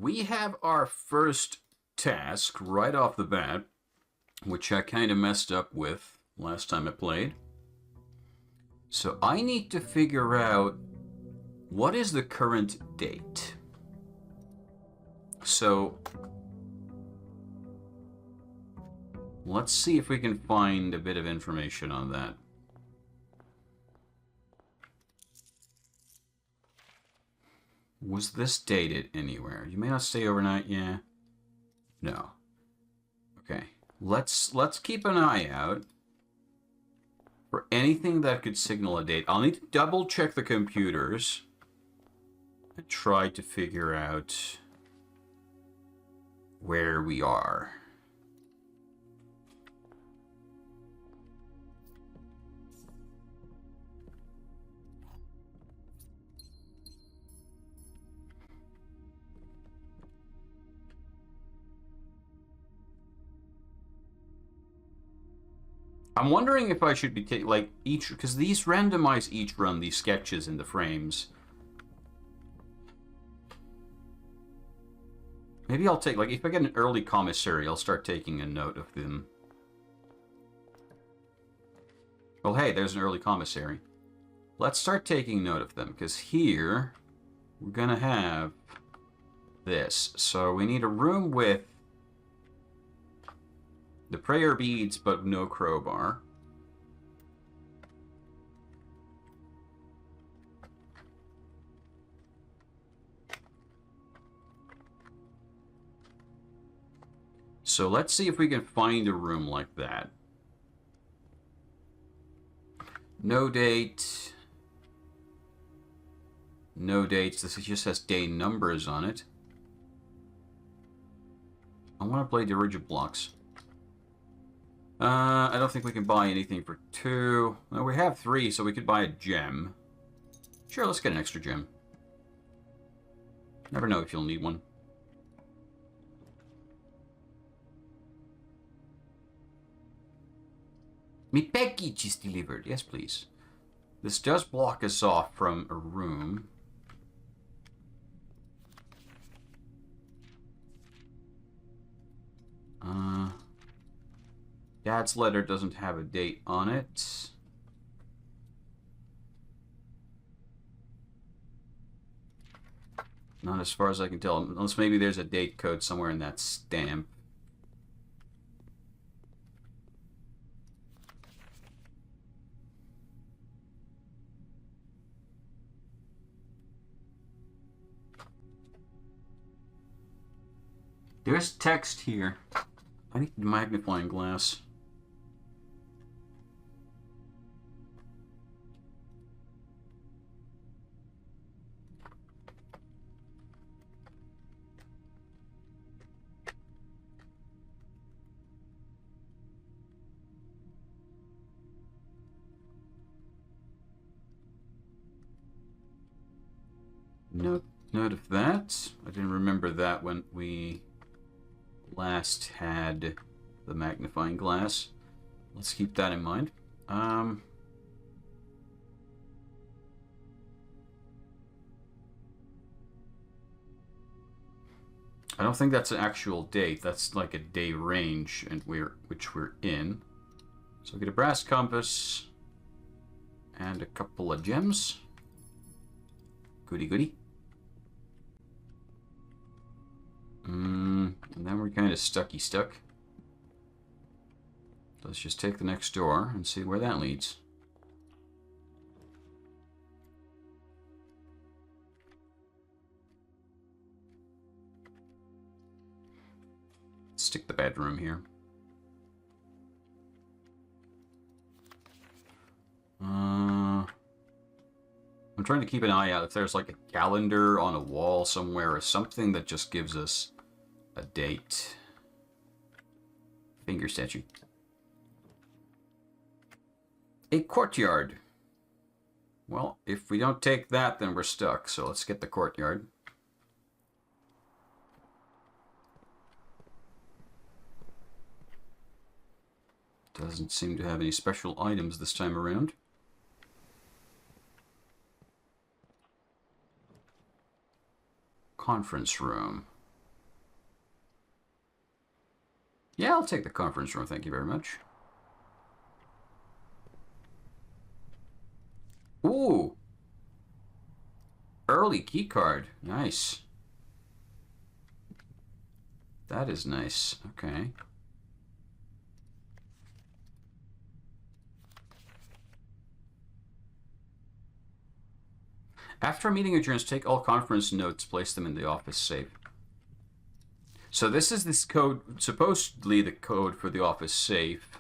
we have our first task right off the bat, which I kind of messed up with last time I played. So I need to figure out what is the current date. So let's see if we can find a bit of information on that. Was this dated anywhere? You may not stay overnight, yeah. No. Okay. Let's keep an eye out for anything that could signal a date. I'll need to double check the computers and try to figure out where we are. I'm wondering if I should be taking, like, each, because these randomize each run, these sketches in the frames. Maybe I'll take, like, if I get an early commissary, I'll start taking a note of them. Well, hey, there's an early commissary. Let's start taking note of them, because here, we're going to have this. So we need a room with the prayer beads, but no crowbar. So let's see if we can find a room like that. No date. No dates. This just has day numbers on it. I want to play the original blocks. I don't think we can buy anything for 2. Well, we have 3, so we could buy a gem. Sure, let's get an extra gem. Never know if you'll need one. Me package is delivered. Yes, please. This does block us off from a room. Dad's letter doesn't have a date on it. Not as far as I can tell, unless maybe there's a date code somewhere in that stamp. There's text here. I need a magnifying glass. Note of that. I didn't remember that when we last had the magnifying glass. Let's keep that in mind. I don't think that's an actual date. That's like a day range, and which we're in. So we get a brass compass and a couple of gems. Goody goody. And then we're kind of stuck. Let's just take the next door and see where that leads. Stick the bedroom here. I'm trying to keep an eye out if there's like a calendar on a wall somewhere or something that just gives us a date. Finger statue. A courtyard. Well, if we don't take that, then we're stuck. So let's get the courtyard. Doesn't seem to have any special items this time around. Conference room. Yeah, I'll take the conference room. Thank you very much. Ooh. Early key card. Nice. That is nice. Okay. After a meeting adjourns, take all conference notes, place them in the office safe. So this code, supposedly the code for the office safe.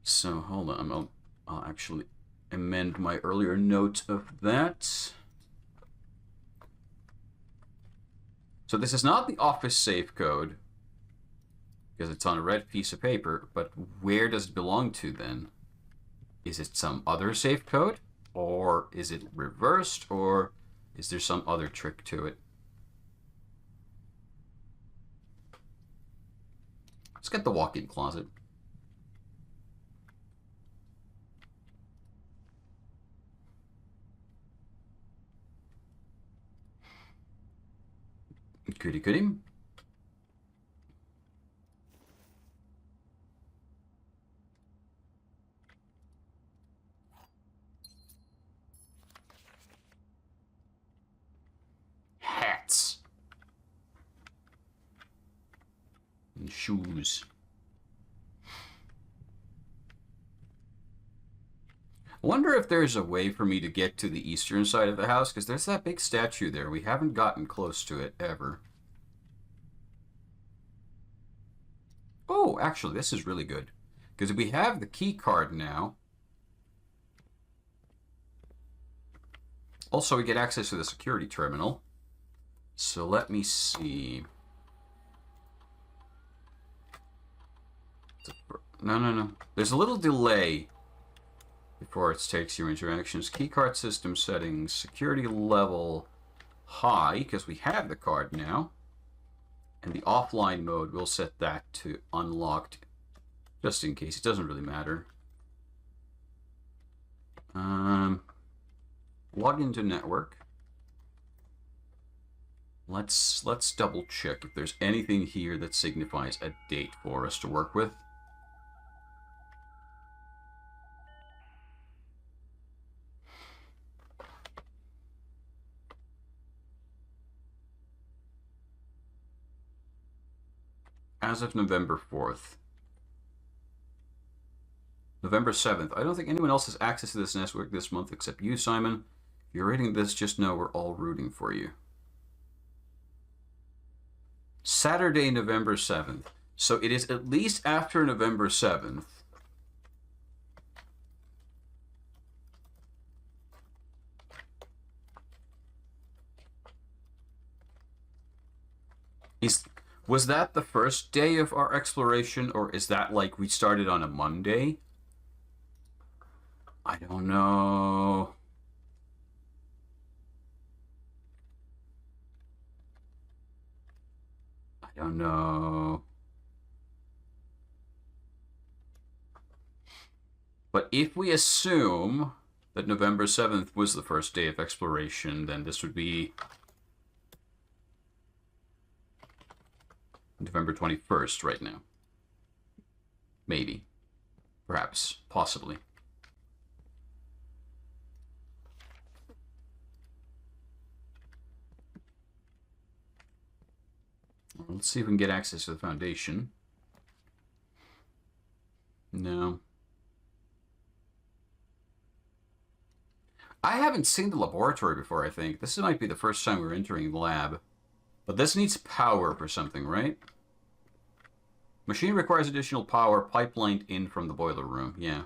So hold on, I'll actually amend my earlier note of that. So this is not the office safe code, because it's on a red piece of paper, but where does it belong to then? Is it some other safe code? Or is it reversed? Or is there some other trick to it? Let's get the walk-in closet. Goody goody. Hats. And shoes. I wonder if there's a way for me to get to the eastern side of the house, because there's that big statue there. We haven't gotten close to it ever. Oh, actually, this is really good. Because we have the key card now. Also, we get access to the security terminal. So let me see. No. There's a little delay before it takes your interactions. Keycard system settings, security level high, because we have the card now. And the offline mode, we'll set that to unlocked, just in case. It doesn't really matter. Log into network. Let's double check if there's anything here that signifies a date for us to work with. As of November 4th. November 7th. I don't think anyone else has access to this network this month except you, Simon. If you're reading this, just know we're all rooting for you. Saturday, November 7th. So it is at least after November 7th. Was that the first day of our exploration, or is that like we started on a Monday? I don't know. I don't know. But if we assume that November 7th was the first day of exploration, then this would be November 21st right now. Maybe. Perhaps. Possibly. Let's see if we can get access to the Foundation. No. I haven't seen the laboratory before, I think. This might be the first time we're entering the lab. But this needs power for something, right? Machine requires additional power pipelined in from the boiler room. Yeah.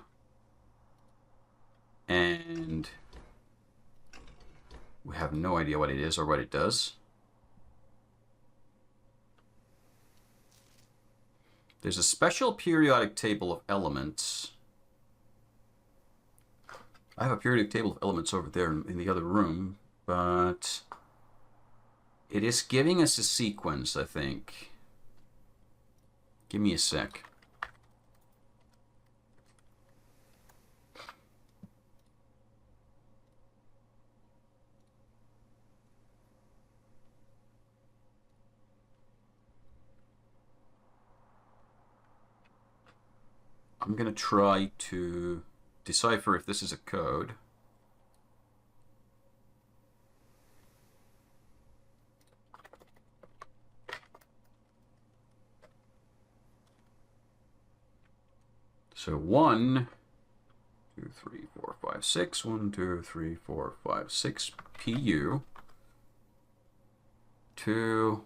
And we have no idea what it is or what it does. There's a special periodic table of elements. I have a periodic table of elements over there in the other room, but it is giving us a sequence, I think. Give me a sec. I'm going to try to decipher if this is a code. So 1, 2, 3, 4, 5, 6. 1, 2, 3, 4, 5, 6 PU. 2.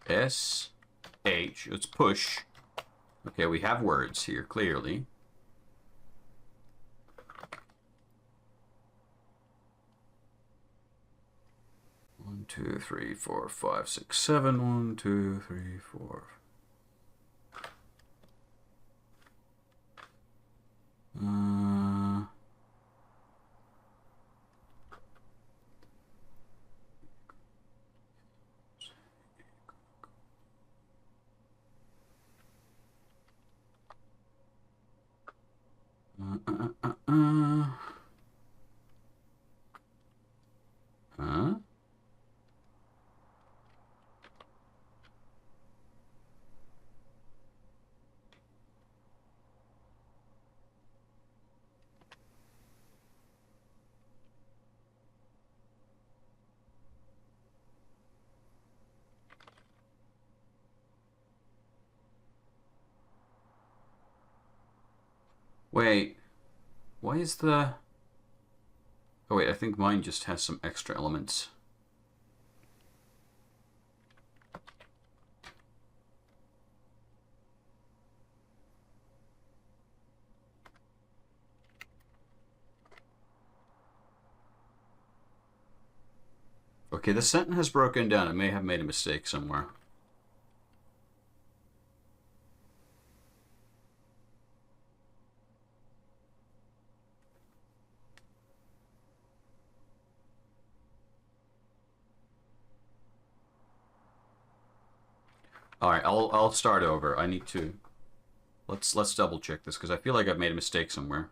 S H. Let's push. Okay, we have words here clearly. One, 2, 3, 4, 5, 6, 7. 1, 2, 3, 4. Huh? Wait, why is the... Oh wait, I think mine just has some extra elements. Okay, the sentence has broken down. It may have made a mistake somewhere. All right, I'll start over. I need to let's double check this because I feel like I've made a mistake somewhere.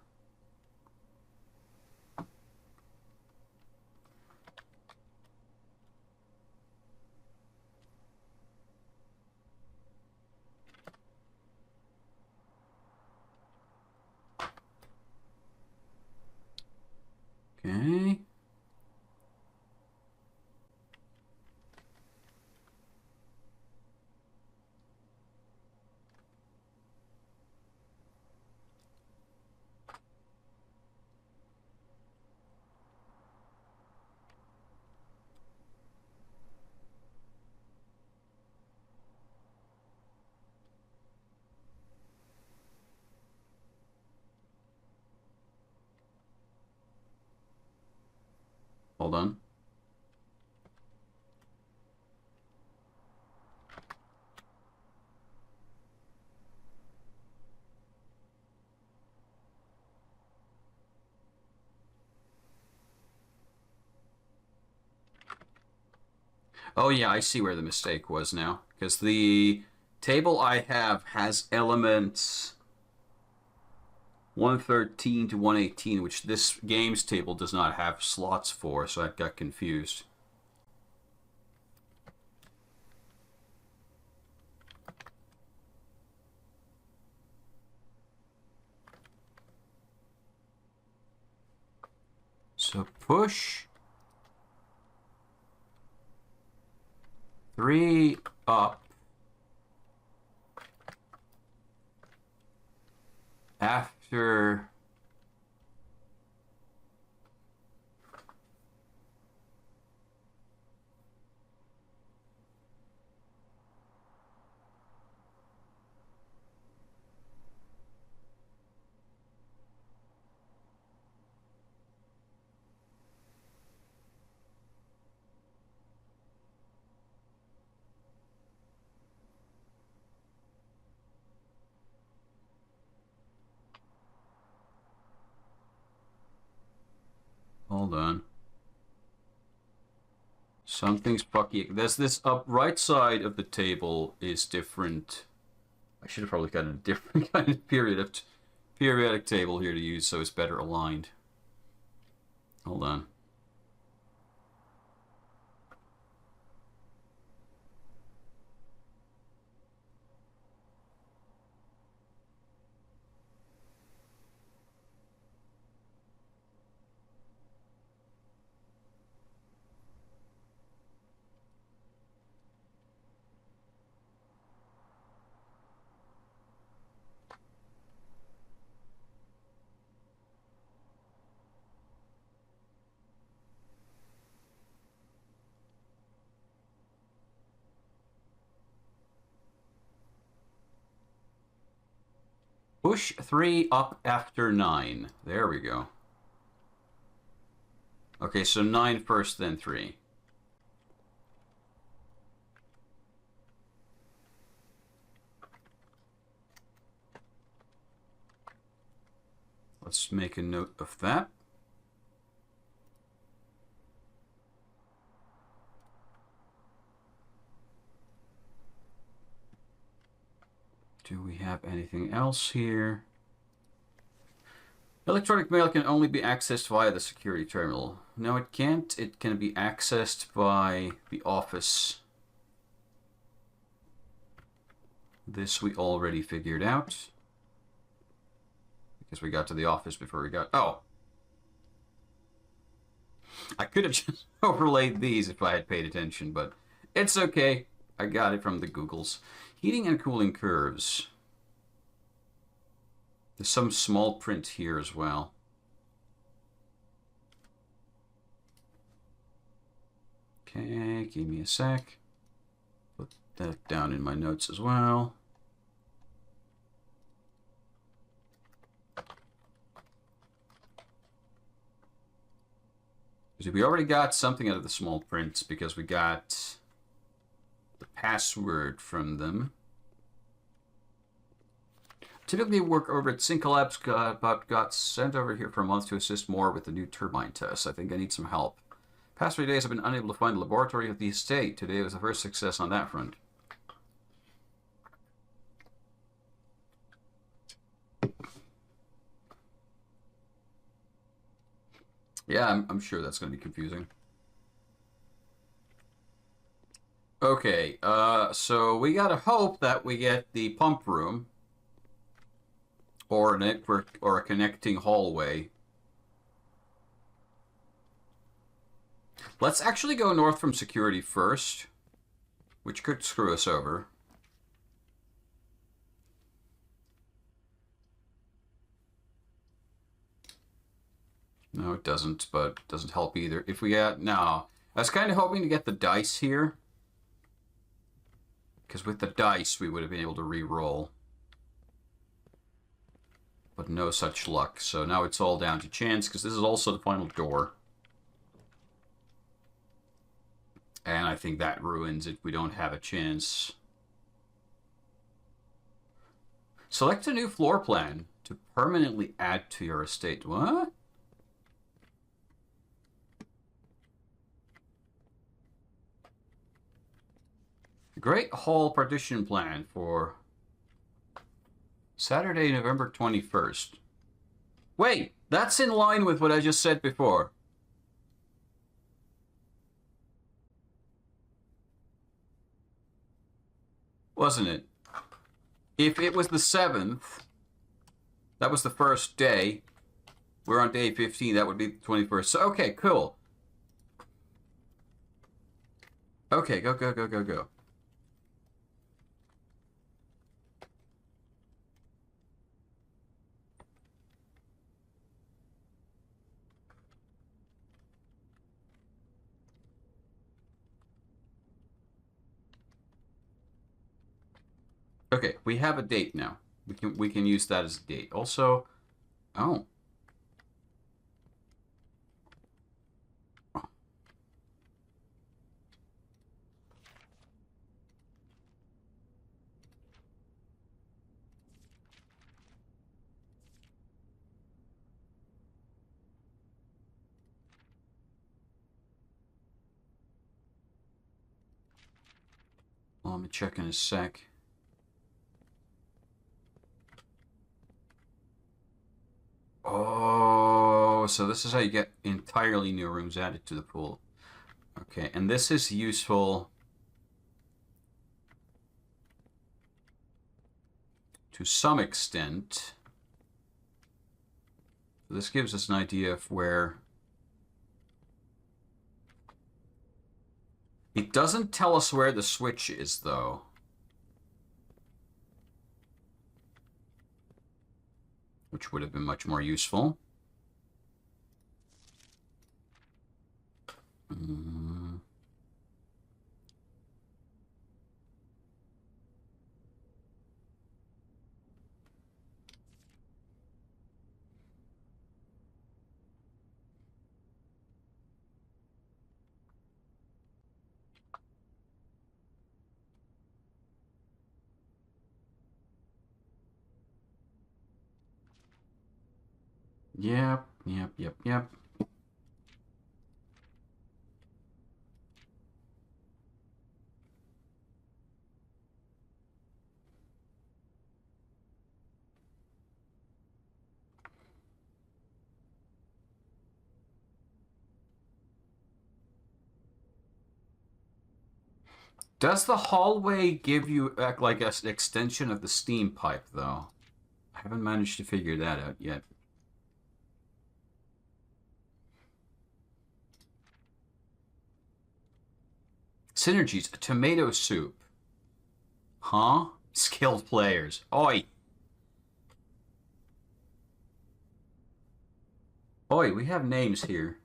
Okay. Hold on. Oh yeah, I see where the mistake was now. Because the table I have has elements 113 to 118, which this games table does not have slots for, so I got confused. So push 3 up after hold on. Something's fucky. There's this up right side of the table is different. I should have probably gotten a different kind of periodic table here to use so it's better aligned. Hold on. Push 3 up after 9. There we go. Okay, so 9 first, then 3. Let's make a note of that. Do we have anything else here? Electronic mail can only be accessed via the security terminal. No, it can't. It can be accessed by the office. This we already figured out. Because we got to the office before we got... Oh! I could have just overlaid these if I had paid attention, but it's okay. I got it from the Googles. Heating and cooling curves. There's some small print here as well. Okay, give me a sec. Put that down in my notes as well. We already got something out of the small prints because we got the password from them. Typically work over at Syncalabs, but got sent over here for a month to assist more with the new turbine test. I think I need some help. Past 3 days I've been unable to find the laboratory of the estate. Today was the first success on that front. Yeah, I'm sure that's going to be confusing. Okay, so we gotta hope that we get the pump room. Or a network, or a connecting hallway. Let's actually go north from security first, which could screw us over. No, it doesn't, but it doesn't help either. If we get... No. I was kind of hoping to get the dice here. Because with the dice, we would have been able to re-roll. But no such luck. So now it's all down to chance, because this is also the final door. And I think that ruins it. We don't have a chance. Select a new floor plan to permanently add to your estate. What? Great Hall partition plan for Saturday, November 21st. Wait, that's in line with what I just said before. Wasn't it? If it was the 7th, that was the first day. We're on day 15, that would be the 21st. So, okay, cool. Okay, go, go, go, go, go. Okay, we have a date now. We can use that as a date. Also, oh. Well, let me check in a sec. Oh, so this is how you get entirely new rooms added to the pool. Okay, and this is useful to some extent. This gives us an idea of where... It doesn't tell us where the switch is, though. Which would have been much more useful. Yep, yep, yep, yep. Does the hallway give you like an extension of the steam pipe, though? I haven't managed to figure that out yet. Synergies, a tomato soup. Huh? Skilled players. Oi! Oi, we have names here.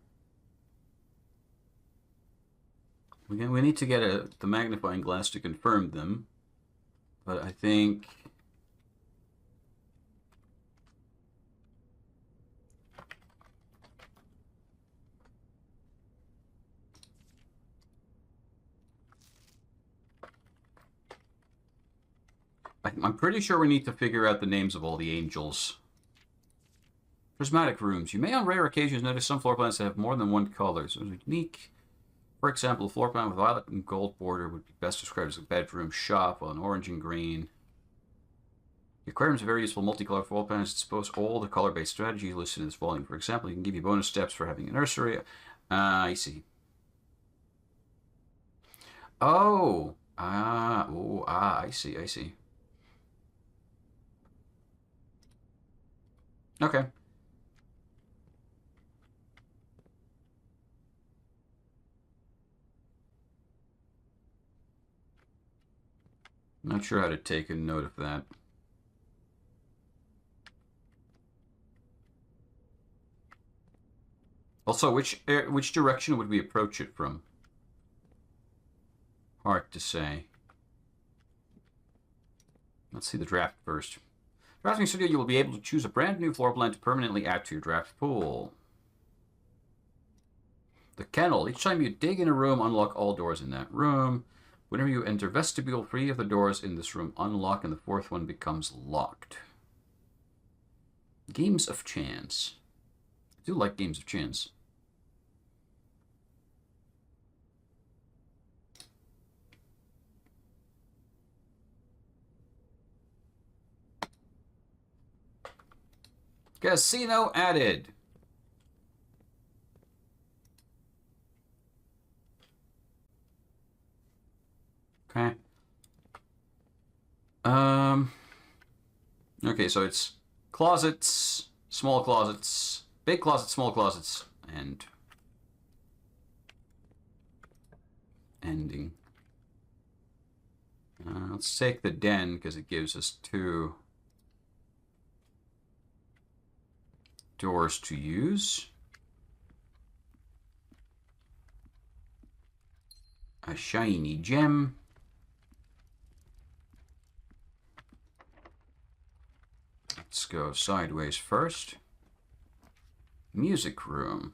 We need to get the magnifying glass to confirm them. But I think... I'm pretty sure we need to figure out the names of all the angels. Prismatic rooms. You may on rare occasions notice some floor plans that have more than one color. So unique. For example, a floor plan with violet and gold border would be best described as a bedroom shop, while an orange and green. The aquariums are very useful multicolor floor plans to expose all the color-based strategies listed in this volume. For example, you can give you bonus steps for having a nursery. I see. Oh! I see, I see. Okay. Not sure how to take a note of that. Also, which direction would we approach it from? Hard to say. Let's see the draft first. Drafting studio, you will be able to choose a brand new floor plan to permanently add to your draft pool. The kennel. Each time you dig in a room, unlock all doors in that room. Whenever you enter vestibule, 3 of the doors in this room unlock and the 4th one becomes locked. Games of chance. I do like games of chance. Casino added. Okay. Okay, so it's closets, small closets, big closets, small closets, and ending. Let's take the den because it gives us 2 doors to use. A shiny gem. Let's go sideways first. Music room.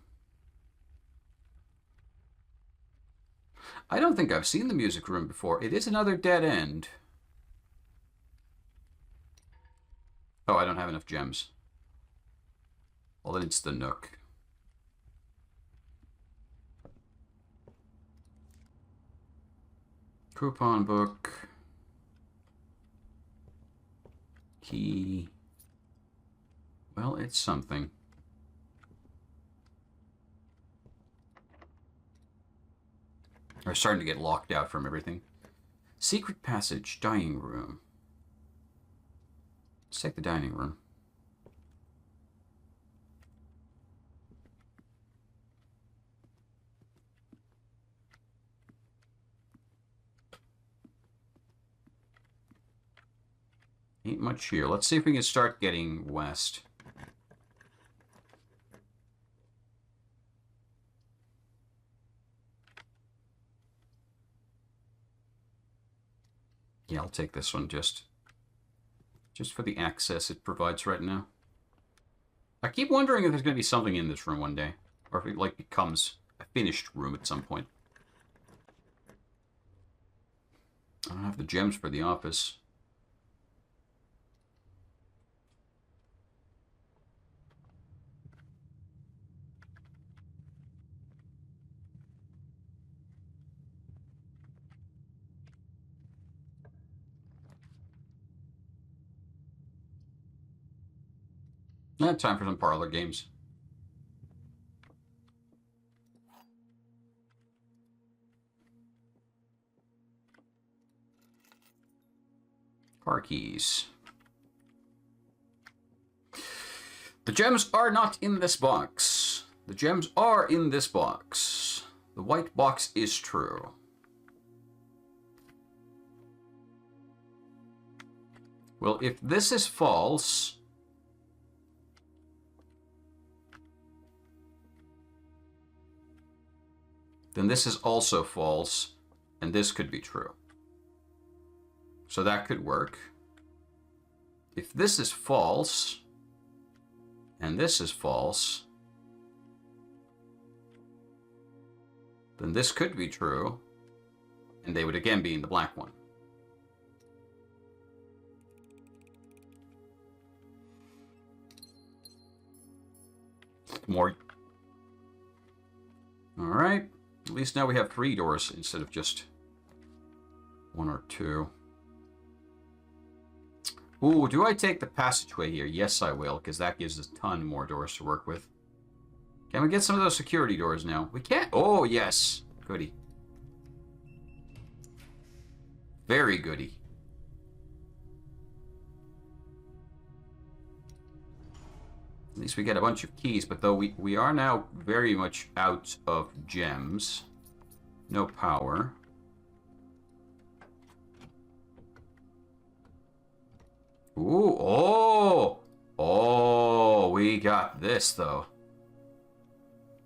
I don't think I've seen the music room before. It is another dead end. Oh, I don't have enough gems. Well, then it's the nook. Coupon book. Key. Well, it's something. We're starting to get locked out from everything. Secret passage, dining room. Let's take the dining room. Ain't much here. Let's see if we can start getting west. Yeah, I'll take this one just for the access it provides right now. I keep wondering if there's going to be something in this room one day, or if it like becomes a finished room at some point. I don't have the gems for the office. Time for some parlor games. Car keys. The gems are not in this box. The gems are in this box. The white box is true. Well, if this is false, then this is also false, and this could be true. So that could work. If this is false, and this is false, then this could be true, and they would again be in the black one. More. All right. At least now we have 3 doors instead of just 1 or 2. Ooh, do I take the passageway here? Yes, I will, because that gives us a ton more doors to work with. Can we get some of those security doors now? We can't. Oh, yes. Goody. Very goody. At least we get a bunch of keys, but though we are now very much out of gems. No power. Ooh, oh! Oh, we got this, though.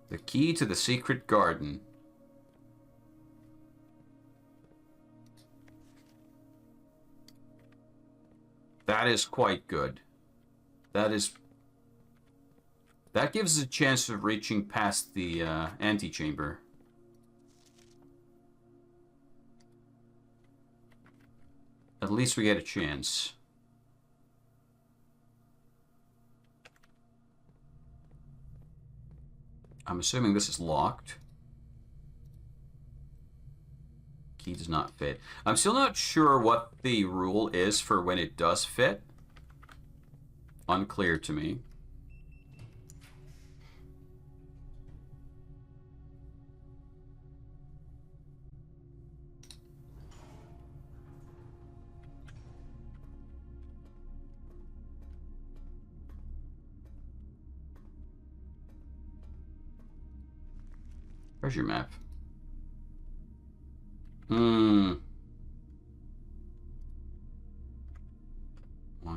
The key to the secret garden. That is quite good. That gives us a chance of reaching past the antechamber. At least we get a chance. I'm assuming this is locked. Key does not fit. I'm still not sure what the rule is for when it does fit. Unclear to me. Where's your map? 1,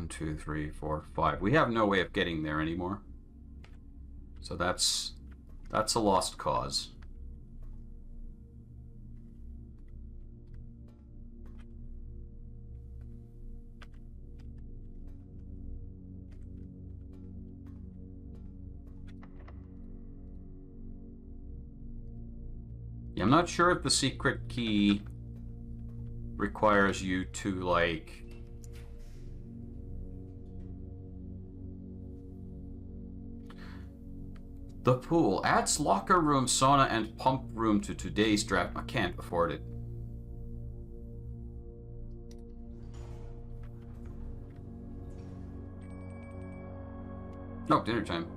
2, 3, 4, 5. We have no way of getting there anymore. So that's a lost cause. Yeah, I'm not sure if the secret key requires you to, like... The pool adds locker room, sauna, and pump room to today's draft. I can't afford it. No, dinner time.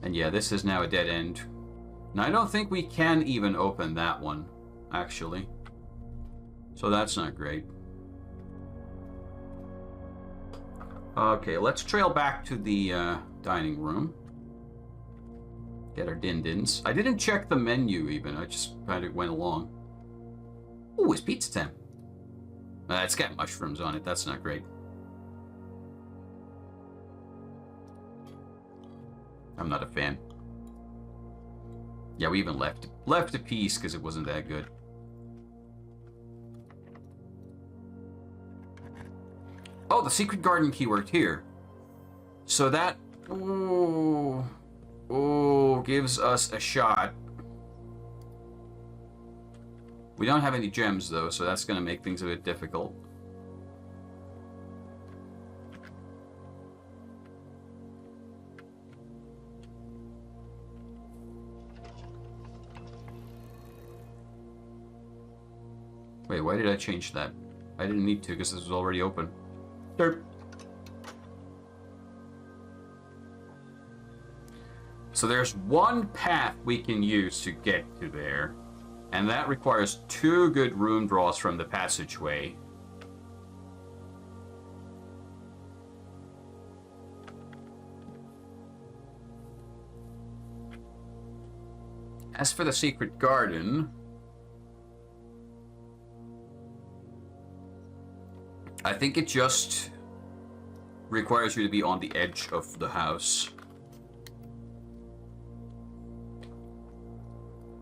And yeah, this is now a dead end. Now, I don't think we can even open that one, actually. So that's not great. Okay, let's trail back to the dining room. Get our din-dins. I didn't check the menu even. I just kind of went along. Ooh, it's pizza time. It's got mushrooms on it. That's not great. I'm not a fan. Yeah, we even left a piece because it wasn't that good. Oh, the secret garden key worked here. So that gives us a shot. We don't have any gems though, so that's going to make things a bit difficult. Wait, why did I change that? I didn't need to because this was already open. Derp. So there's one path we can use to get to there, and that requires 2 good rune draws from the passageway. As for the secret garden, I think it just requires you to be on the edge of the house.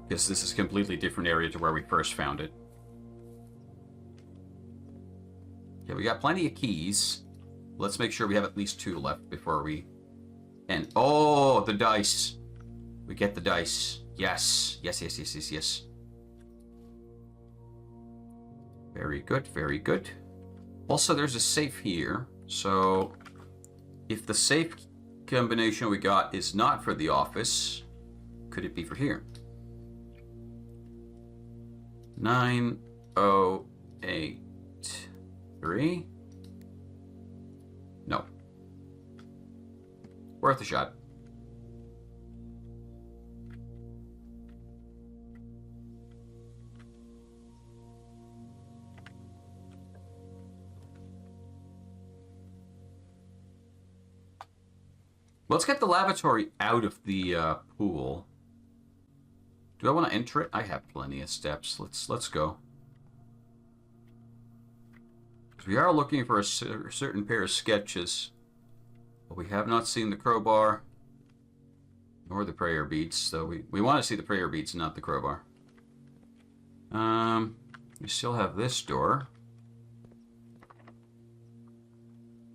Because this is a completely different area to where we first found it. Yeah, we got plenty of keys. Let's make sure we have at least 2 left before we end. Oh, the dice. We get the dice. Yes. Yes, yes, yes, yes, yes. Very good, very good. Also, there's a safe here. So, if the safe combination we got is not for the office, could it be for here? 9083. No. Worth a shot. Let's get the lavatory out of the pool. Do I want to enter it? I have plenty of steps. Let's go. We are looking for a certain pair of sketches, but we have not seen the crowbar nor the prayer beads. So we want to see the prayer beads, not the crowbar. We still have this door.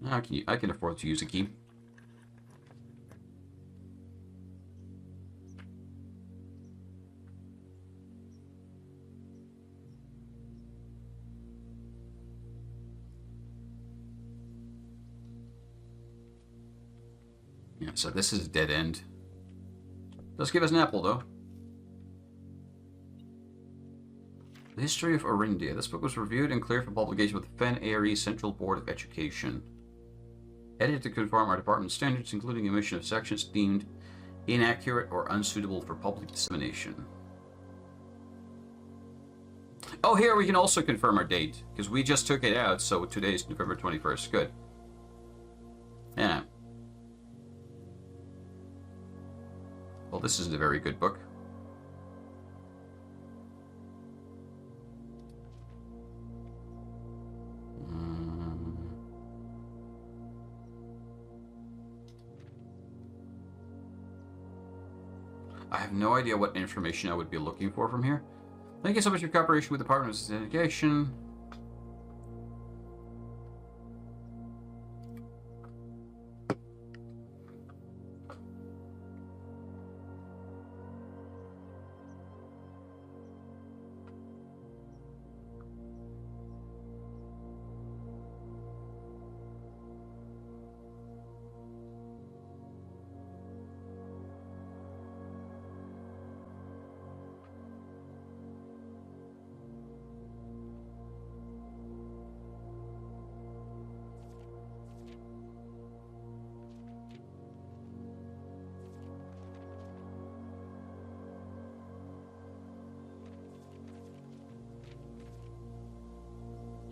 I can afford to use a key. Yeah, so this is a dead end. Does give us an apple, though. The History of Orindia. This book was reviewed and cleared for publication with the Fen Airy Central Board of Education. Edited to conform our department standards, including omission of sections deemed inaccurate or unsuitable for public dissemination. Oh, here we can also confirm our date, because we just took it out, so today is November 21st. Good. Yeah. Well, this isn't a very good book. I have no idea what information I would be looking for from here. Thank you so much for your cooperation with the Department of Education.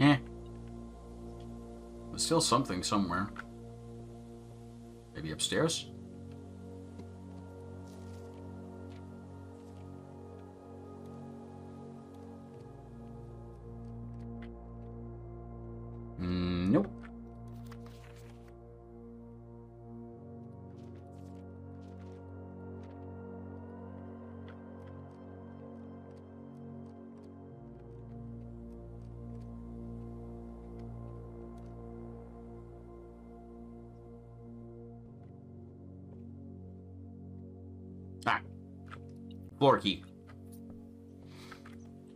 Yeah. There's still something somewhere. Maybe upstairs? Nope. Ah. Floor key.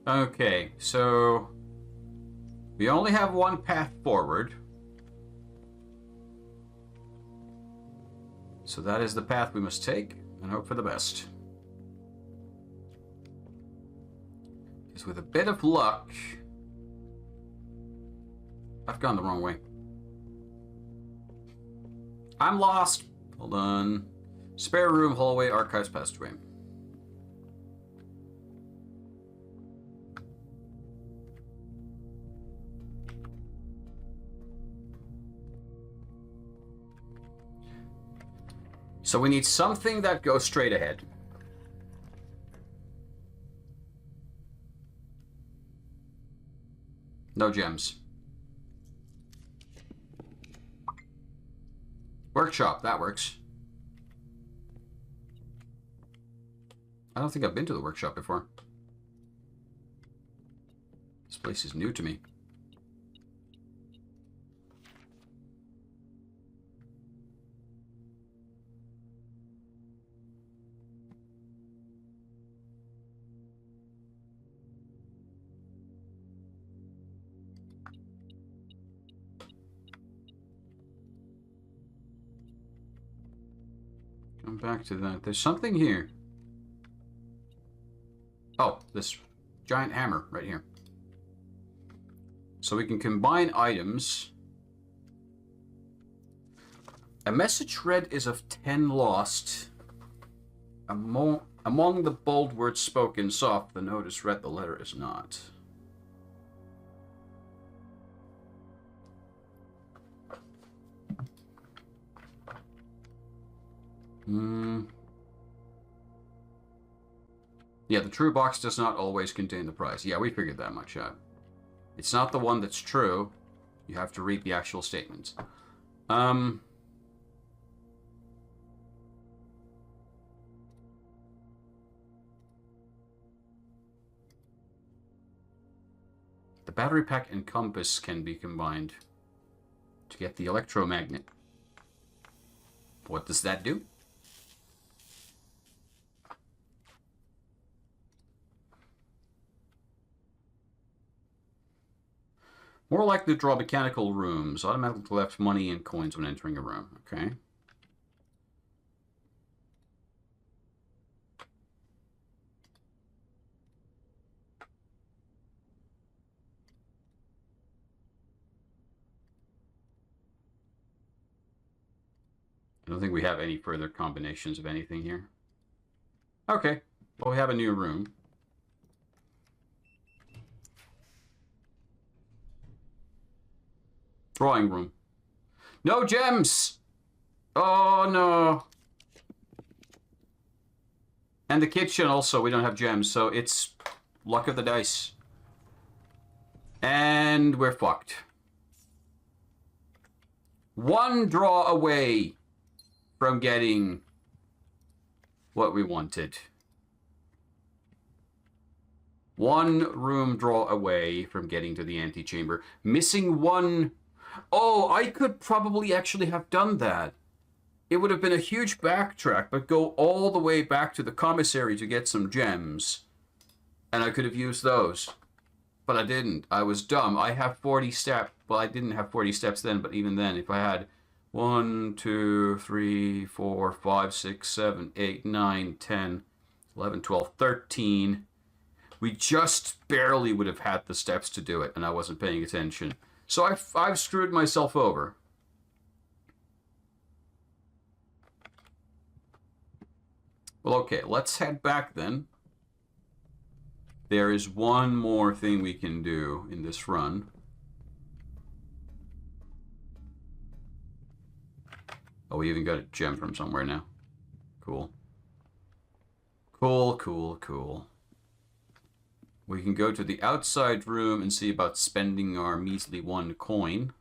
Okay, so we only have one path forward. So that is the path we must take and hope for the best. Because with a bit of luck, I've gone the wrong way. I'm lost. Hold on. Spare room, hallway, archives, passageway. So we need something that goes straight ahead. No gems. Workshop, that works. I don't think I've been to the workshop before. This place is new to me. Come back to that. There's something here. Oh, this giant hammer right here. So we can combine items. A message read is of 10 lost. Among the bold words spoken soft, the note is read, the letter is not. Yeah, the true box does not always contain the prize. Yeah, we figured that much out. It's not the one that's true. You have to read the actual statements. The battery pack and compass can be combined to get the electromagnet. What does that do? More likely to draw mechanical rooms. Automatically collect money and coins when entering a room. Okay. I don't think we have any further combinations of anything here. Okay. Well, we have a new room. Drawing room. No gems! Oh, no. And the kitchen also, we don't have gems, so it's luck of the dice. And we're fucked. One draw away from getting what we wanted. One room draw away from getting to the antechamber. Missing one... Oh, I could probably actually have done that. It would have been a huge backtrack, but go all the way back to the commissary to get some gems. And I could have used those. But I didn't. I was dumb. I have 40 steps. Well, I didn't have 40 steps then, but even then, if I had 1, 2, 3, 4, 5, 6, 7, 8, 9, 10, 11, 12, 13. We just barely would have had the steps to do it, and I wasn't paying attention. So I've screwed myself over. Well, okay, let's head back then. There is one more thing we can do in this run. Oh, we even got a gem from somewhere now. Cool. Cool, cool, cool. We can go to the outside room and see about spending our measly 1 coin.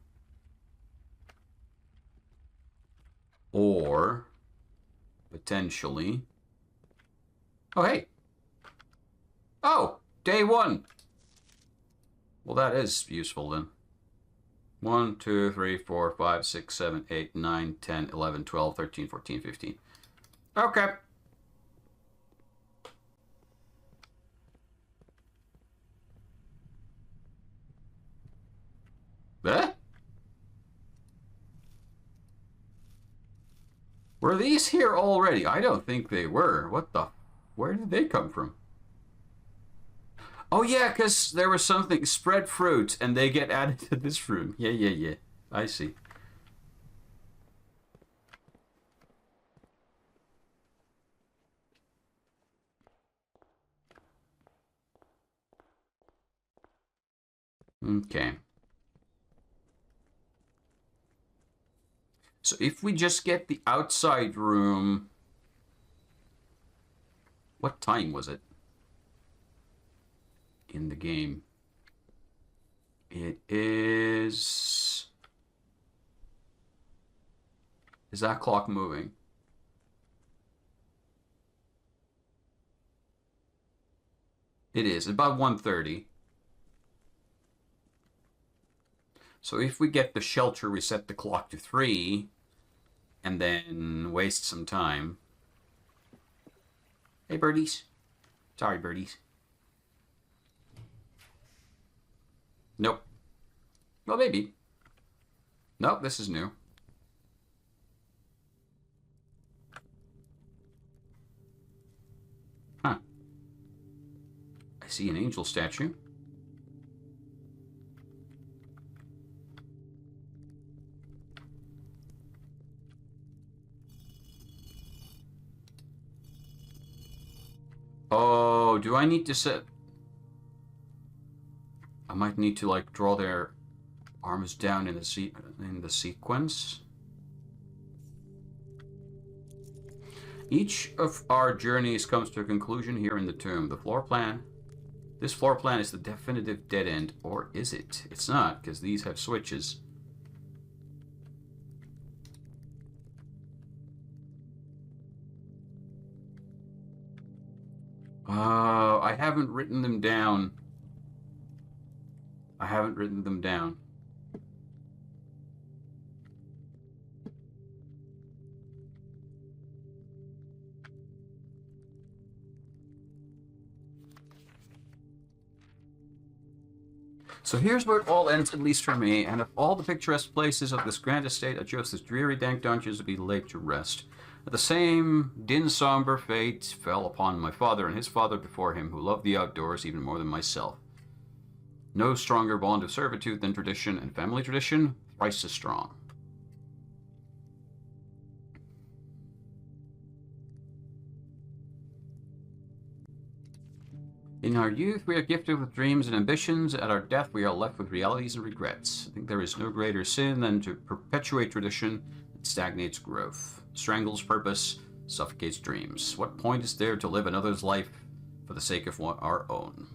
Or, potentially... Oh, hey! Oh! Day 1! Well, that is useful then. 1, 2, 3, 4, 5, 6, 7, 8, 9, 10, 11, 12, 13, 14, 15. Okay. Eh? Were these here already? I don't think they were. What the... Where did they come from? Oh yeah, because there was something... Spread fruit, and they get added to this room. Yeah. I see. Okay. So if we just get the outside room... What time was it in the game? It is... Is that clock moving? It is. About 1:30. So if we get the shelter, we set the clock to 3, and then waste some time. Hey, birdies. Sorry, birdies. Nope. Well, maybe. Nope, this is new. Huh. I see an angel statue. Oh, do I need to set... I might need to, like, draw their arms down in the sequence. Each of our journeys comes to a conclusion here in the tomb. The floor plan... This floor plan is the definitive dead end, or is it? It's not, because these have switches. I haven't written them down. I haven't written them down. So here's where it all ends, at least for me, and of all the picturesque places of this grand estate, I chose this dreary, dank dungeons to be laid to rest. But the same dim, somber fate fell upon my father and his father before him, who loved the outdoors even more than myself. No stronger bond of servitude than tradition, and family tradition, thrice as strong. In our youth, we are gifted with dreams and ambitions. At our death, we are left with realities and regrets. I think there is no greater sin than to perpetuate tradition that stagnates growth, strangles purpose, suffocates dreams. What point is there to live another's life for the sake of our own?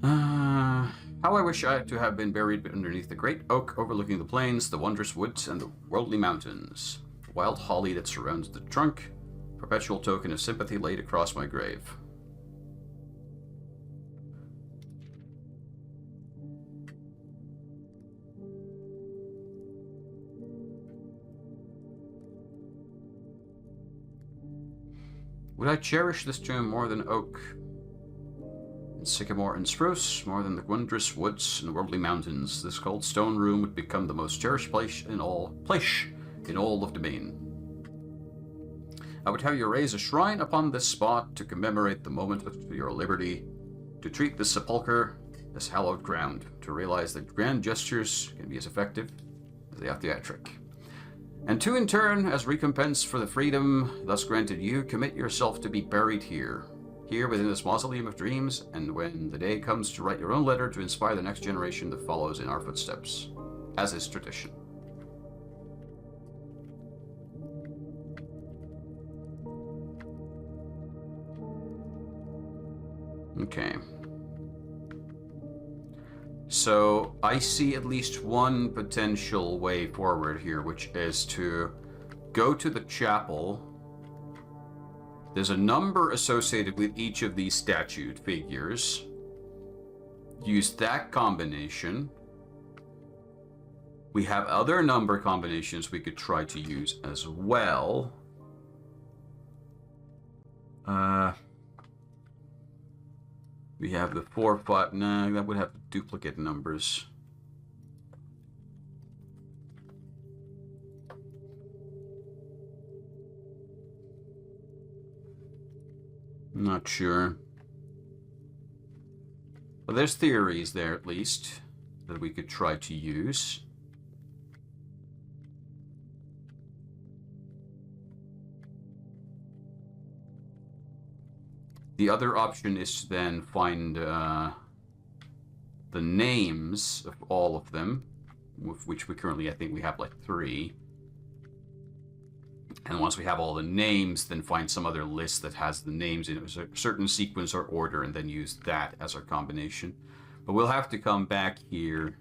How I wish I to have been buried underneath the great oak overlooking the plains, the wondrous woods, and the worldly mountains. The wild holly that surrounds the trunk, perpetual token of sympathy laid across my grave. Would I cherish this tomb more than oak and sycamore and spruce, more than the wondrous woods and worldly mountains? This cold stone room would become the most cherished place in all of Domain. I would have you raise a shrine upon this spot to commemorate the moment of your liberty, to treat this sepulchre as hallowed ground, to realize that grand gestures can be as effective as they are theatric. And to, in turn, as recompense for the freedom thus granted you, commit yourself to be buried here within this mausoleum of dreams, and when the day comes to write your own letter to inspire the next generation that follows in our footsteps, as is tradition. Okay. So I see at least one potential way forward here, which is to go to the chapel. There's a number associated with each of these statue figures. Use that combination. We have other number combinations we could try to use as well. We have the 4, 5. Nah, that would have duplicate numbers. Not sure. But there's theories there, at least, that we could try to use. The other option is to then find the names of all of them, with which we currently, I think we have like 3. And once we have all the names, then find some other list that has the names in a certain sequence or order, and then use that as our combination. But we'll have to come back here.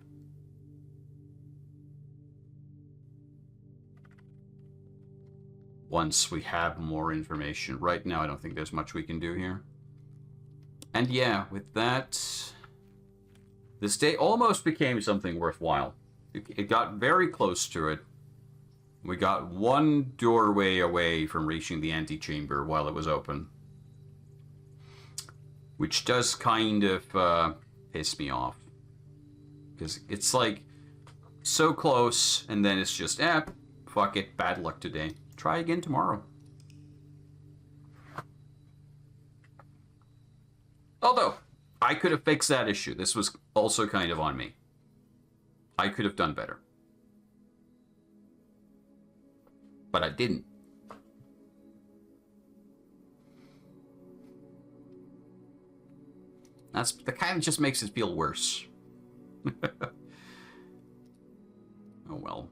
Once we have more information. Right now, I don't think there's much we can do here. And yeah, with that, this day almost became something worthwhile. It got very close to it. We got one doorway away from reaching the antechamber while it was open. Which does kind of piss me off. Because it's like so close, and then it's just, fuck it, bad luck today. Try again tomorrow. Although, I could have fixed that issue. This was also kind of on me. I could have done better. But I didn't. That kind of just makes it feel worse. Oh well.